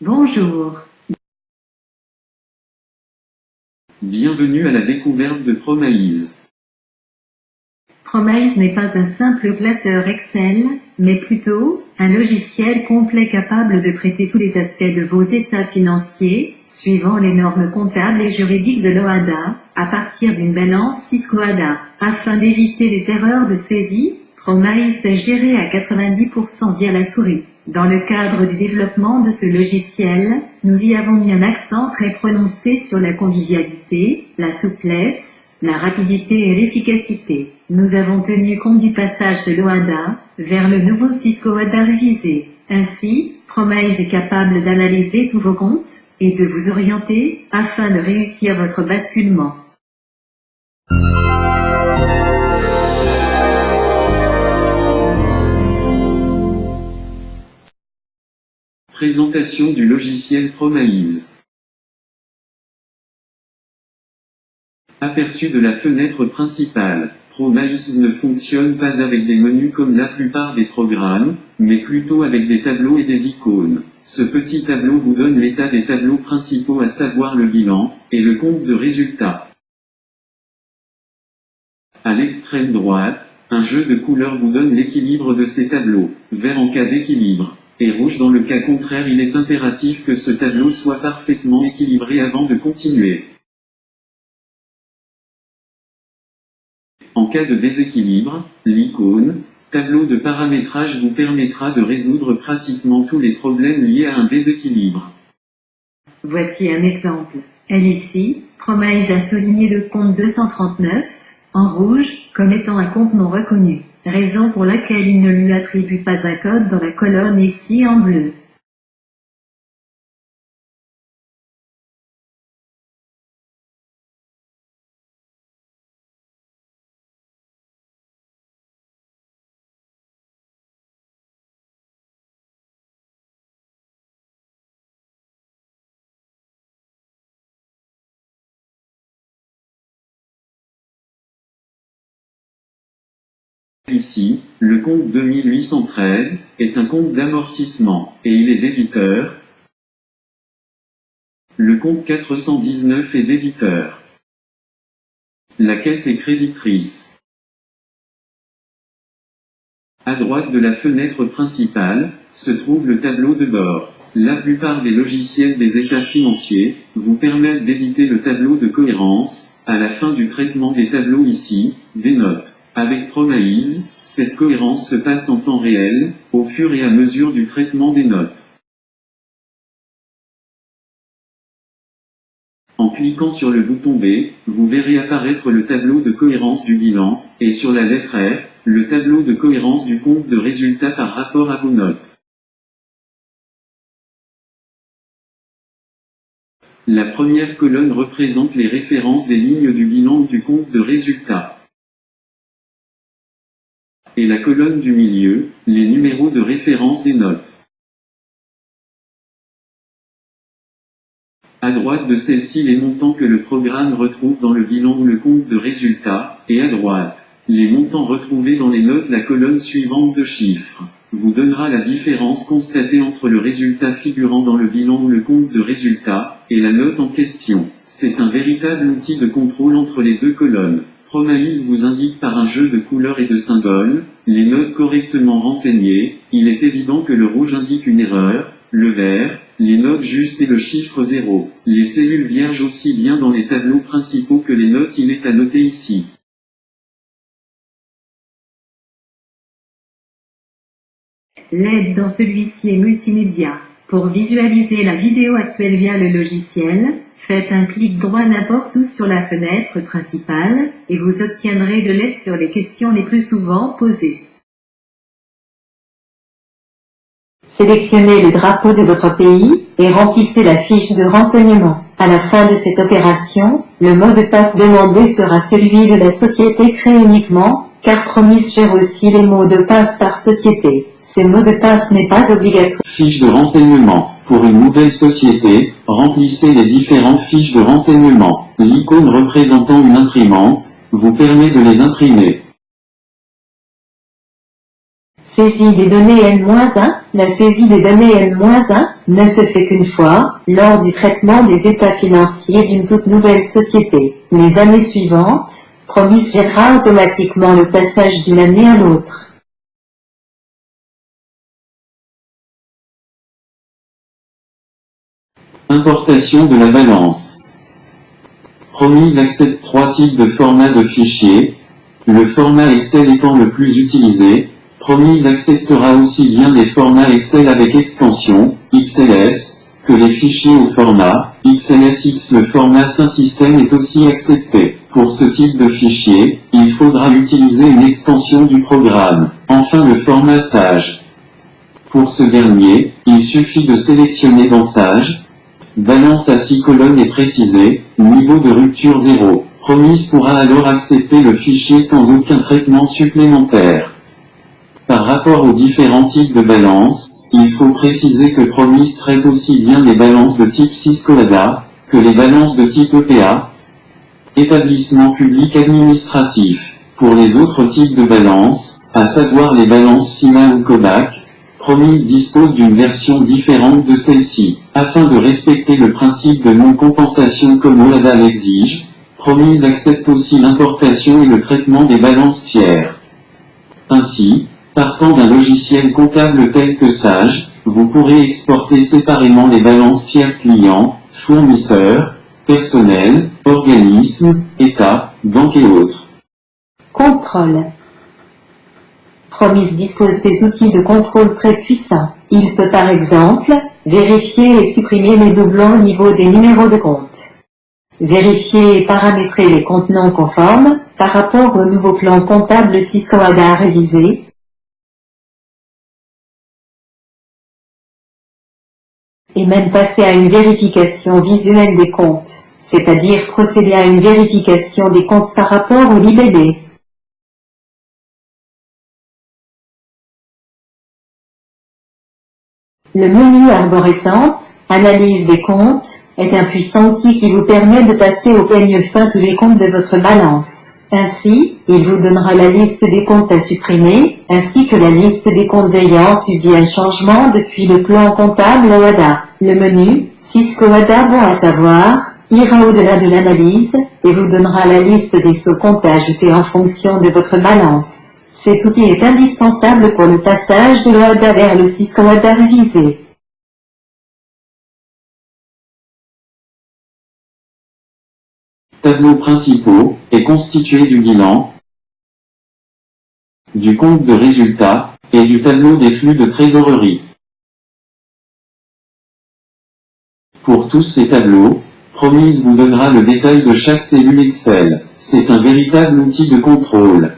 Bonjour. Bienvenue à la découverte de Promaïs. Promaïs n'est pas un simple classeur Excel, mais plutôt un logiciel complet capable de traiter tous les aspects de vos états financiers, suivant les normes comptables et juridiques de l'OHADA, à partir d'une balance Cisco-HADA. Afin d'éviter les erreurs de saisie, Promaïs est géré à 90% via la souris. Dans le cadre du développement de ce logiciel, nous y avons mis un accent très prononcé sur la convivialité, la souplesse, la rapidité et l'efficacité. Nous avons tenu compte du passage de l'OHADA vers le nouveau Cisco-HADA révisé. Ainsi, Promaïs est capable d'analyser tous vos comptes et de vous orienter afin de réussir votre basculement. Présentation du logiciel Promaïs. Aperçu de la fenêtre principale. Promaïs ne fonctionne pas avec des menus comme la plupart des programmes, mais plutôt avec des tableaux et des icônes. Ce petit tableau vous donne l'état des tableaux principaux, à savoir le bilan et le compte de résultats. À l'extrême droite, un jeu de couleurs vous donne l'équilibre de ces tableaux. Vert en cas d'équilibre, et rouge dans le cas contraire. Il est impératif que ce tableau soit parfaitement équilibré avant de continuer. En cas de déséquilibre, l'icône « Tableau de paramétrage » vous permettra de résoudre pratiquement tous les problèmes liés à un déséquilibre. Voici un exemple. Ici, Promaïs a souligné le compte 239, en rouge, comme étant un compte non reconnu, raison pour laquelle il ne lui attribue pas un code dans la colonne ici en bleu. Ici, le compte 2813 est un compte d'amortissement, et il est débiteur. Le compte 419 est débiteur. La caisse est créditrice. À droite de la fenêtre principale, se trouve le tableau de bord. La plupart des logiciels des états financiers vous permettent d'éditer le tableau de cohérence, à la fin du traitement des tableaux ici, des notes. Avec Promaïs, cette cohérence se passe en temps réel, au fur et à mesure du traitement des notes. En cliquant sur le bouton B, vous verrez apparaître le tableau de cohérence du bilan, et sur la lettre R, le tableau de cohérence du compte de résultats par rapport à vos notes. La première colonne représente les références des lignes du bilan ou du compte de résultats. Et la colonne du milieu, les numéros de référence des notes. À droite de celle-ci, les montants que le programme retrouve dans le bilan ou le compte de résultats, et à droite, les montants retrouvés dans les notes. La colonne suivante de chiffres vous donnera la différence constatée entre le résultat figurant dans le bilan ou le compte de résultats, et la note en question. C'est un véritable outil de contrôle entre les deux colonnes. Promaïs vous indique par un jeu de couleurs et de symboles les notes correctement renseignées. Il est évident que le rouge indique une erreur, le vert, les notes justes et le chiffre 0. Les cellules vierges aussi bien dans les tableaux principaux que les notes. Il est à noter ici. L'aide dans celui-ci est multimédia. Pour visualiser la vidéo actuelle via le logiciel, faites un clic droit n'importe où sur la fenêtre principale, et vous obtiendrez de l'aide sur les questions les plus souvent posées. Sélectionnez le drapeau de votre pays, et remplissez la fiche de renseignement. À la fin de cette opération, le mot de passe demandé sera celui de la société créée uniquement, car Promaïs gère aussi les mots de passe par société. Ce mot de passe n'est pas obligatoire. Fiche de renseignement. Pour une nouvelle société, remplissez les différentes fiches de renseignement. L'icône représentant une imprimante vous permet de les imprimer. Saisie des données N-1. La saisie des données N-1 ne se fait qu'une fois, lors du traitement des états financiers d'une toute nouvelle société. Les années suivantes, Promise gérera automatiquement le passage d'une année à l'autre. Importation de la balance. Promise accepte 3 types de formats de fichiers. Le format Excel étant le plus utilisé, Promise acceptera aussi bien les formats Excel avec extension, XLS, que les fichiers au format, XLSX. Le format Synsystem est aussi accepté. Pour ce type de fichier, il faudra utiliser une extension du programme. Enfin le format Sage. Pour ce dernier, il suffit de sélectionner dans Sage, balance à 6 colonnes et préciser, niveau de rupture 0. Promise pourra alors accepter le fichier sans aucun traitement supplémentaire. Par rapport aux différents types de balances, il faut préciser que Promise traite aussi bien les balances de type Cisco-ADA, que les balances de type EPA, établissement public administratif. Pour les autres types de balances, à savoir les balances CIMA ou COBAC, Promise dispose d'une version différente de celle-ci. Afin de respecter le principe de non-compensation comme OADA l'exige, Promise accepte aussi l'importation et le traitement des balances tiers. Ainsi, partant d'un logiciel comptable tel que Sage, vous pourrez exporter séparément les balances tiers clients, fournisseurs, personnel, organismes, État, banques et autres. Contrôle. Promise dispose des outils de contrôle très puissants. Il peut par exemple, vérifier et supprimer les doublons au niveau des numéros de compte. Vérifier et paramétrer les comptes non conformes, par rapport au nouveau plan comptable Cisco-ADA révisé. Et même passer à une vérification visuelle des comptes, c'est-à-dire procéder à une vérification des comptes par rapport au LIBD. Le menu arborescente, analyse des comptes, est un puissant outil qui vous permet de passer au peigne fin tous les comptes de votre balance. Ainsi, il vous donnera la liste des comptes à supprimer, ainsi que la liste des comptes ayant subi un changement depuis le plan comptable OADA. Le menu, Cisco-ADA bon à savoir, ira au-delà de l'analyse, et vous donnera la liste des sous-comptes à ajouter en fonction de votre balance. Cet outil est indispensable pour le passage de l'OADA vers le Cisco-ADA révisé. Tableaux principaux est constitué du bilan, du compte de résultat, et du tableau des flux de trésorerie. Pour tous ces tableaux, Promise vous donnera le détail de chaque cellule Excel. C'est un véritable outil de contrôle.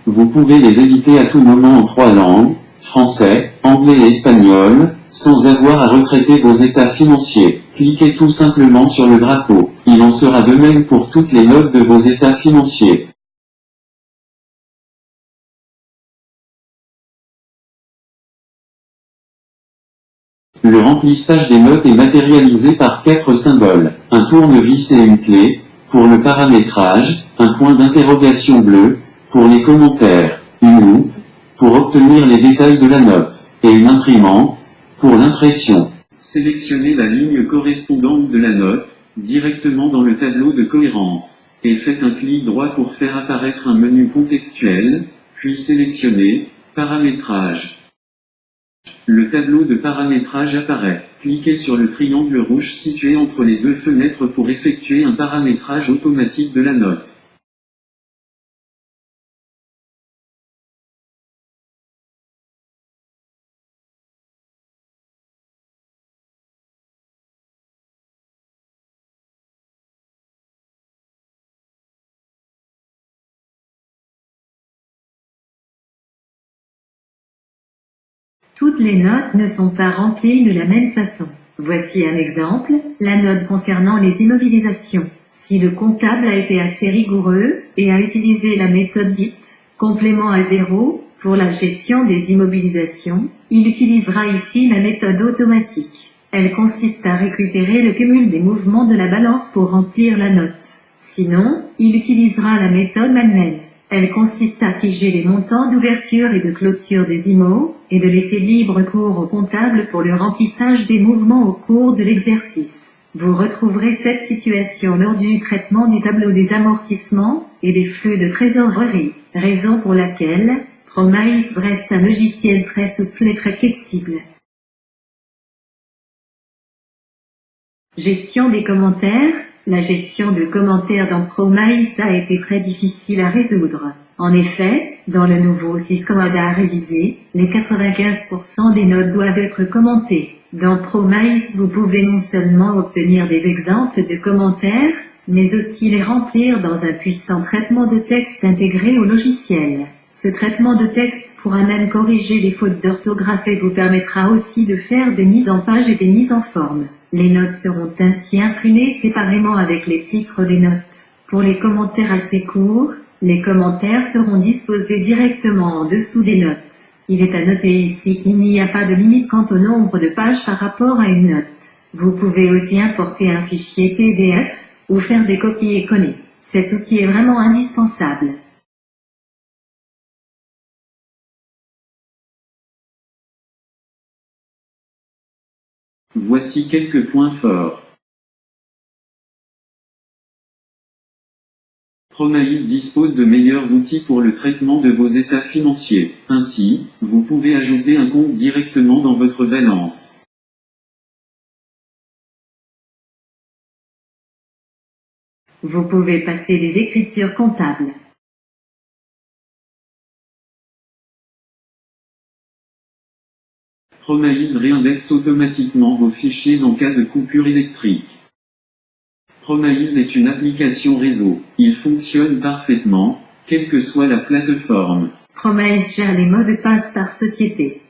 Vous pouvez les éditer à tout moment en 3 langues, français, anglais et espagnol, sans avoir à retraiter vos états financiers. Cliquez tout simplement sur le drapeau. Il en sera de même pour toutes les notes de vos états financiers. Le remplissage des notes est matérialisé par 4 symboles, un tournevis et une clé, pour le paramétrage, un point d'interrogation bleu, pour les commentaires, une loupe, pour obtenir les détails de la note, et une imprimante, pour l'impression. Sélectionnez la ligne correspondante de la note, directement dans le tableau de cohérence, et faites un clic droit pour faire apparaître un menu contextuel, puis sélectionnez « Paramétrage ». Le tableau de paramétrage apparaît. Cliquez sur le triangle rouge situé entre les deux fenêtres pour effectuer un paramétrage automatique de la note. Toutes les notes ne sont pas remplies de la même façon. Voici un exemple, la note concernant les immobilisations. Si le comptable a été assez rigoureux, et a utilisé la méthode dite « complément à zéro » pour la gestion des immobilisations, il utilisera ici la méthode automatique. Elle consiste à récupérer le cumul des mouvements de la balance pour remplir la note. Sinon, il utilisera la méthode manuelle. Elle consiste à figer les montants d'ouverture et de clôture des IMO, et de laisser libre cours au comptable pour le remplissage des mouvements au cours de l'exercice. Vous retrouverez cette situation lors du traitement du tableau des amortissements et des flux de trésorerie, raison pour laquelle Promise reste un logiciel très souple et très flexible. Gestion des commentaires. La gestion de commentaires dans Promise a été très difficile à résoudre. En effet, dans le nouveau Syscoada révisé, les 95% des notes doivent être commentées. Dans Promise, vous pouvez non seulement obtenir des exemples de commentaires, mais aussi les remplir dans un puissant traitement de texte intégré au logiciel. Ce traitement de texte pourra même corriger les fautes d'orthographe et vous permettra aussi de faire des mises en page et des mises en forme. Les notes seront ainsi imprimées séparément avec les titres des notes. Pour les commentaires assez courts, les commentaires seront disposés directement en dessous des notes. Il est à noter ici qu'il n'y a pas de limite quant au nombre de pages par rapport à une note. Vous pouvez aussi importer un fichier PDF, ou faire des copier-coller. Cet outil est vraiment indispensable. Voici quelques points forts. Promise dispose de meilleurs outils pour le traitement de vos états financiers. Ainsi, vous pouvez ajouter un compte directement dans votre balance. Vous pouvez passer des écritures comptables. Promise réindexe automatiquement vos fichiers en cas de coupure électrique. Promise est une application réseau. Il fonctionne parfaitement, quelle que soit la plateforme. Promise gère les mots de passe par société.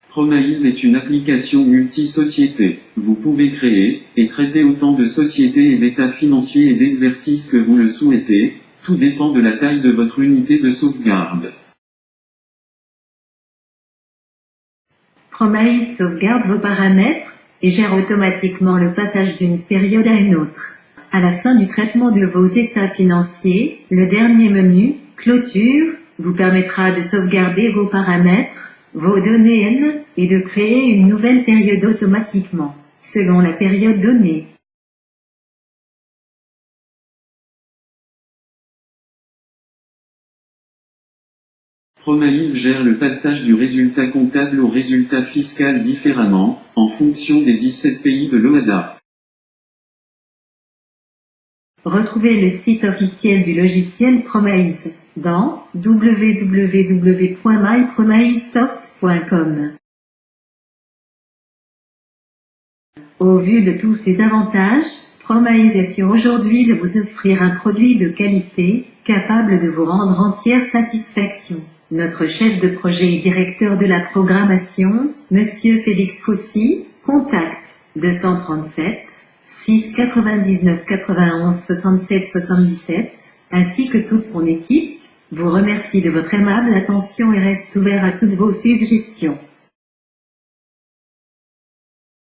Promise est une application multi-société. Vous pouvez créer et traiter autant de sociétés et d'états financiers et d'exercices que vous le souhaitez, tout dépend de la taille de votre unité de sauvegarde. Promise sauvegarde vos paramètres et gère automatiquement le passage d'une période à une autre. À la fin du traitement de vos états financiers, le dernier menu, Clôture, vous permettra de sauvegarder vos paramètres, vos données N, et de créer une nouvelle période automatiquement, selon la période donnée. Promise gère le passage du résultat comptable au résultat fiscal différemment, en fonction des 17 pays de l'OADA. Retrouvez le site officiel du logiciel Promise dans www.mypromisesoft.com. Au vu de tous ces avantages, Promise est sûr aujourd'hui de vous offrir un produit de qualité, capable de vous rendre entière satisfaction. Notre chef de projet et directeur de la programmation, Monsieur Félix Faucy, contact 237 699 91 67 77, ainsi que toute son équipe, vous remercie de votre aimable attention et reste ouvert à toutes vos suggestions.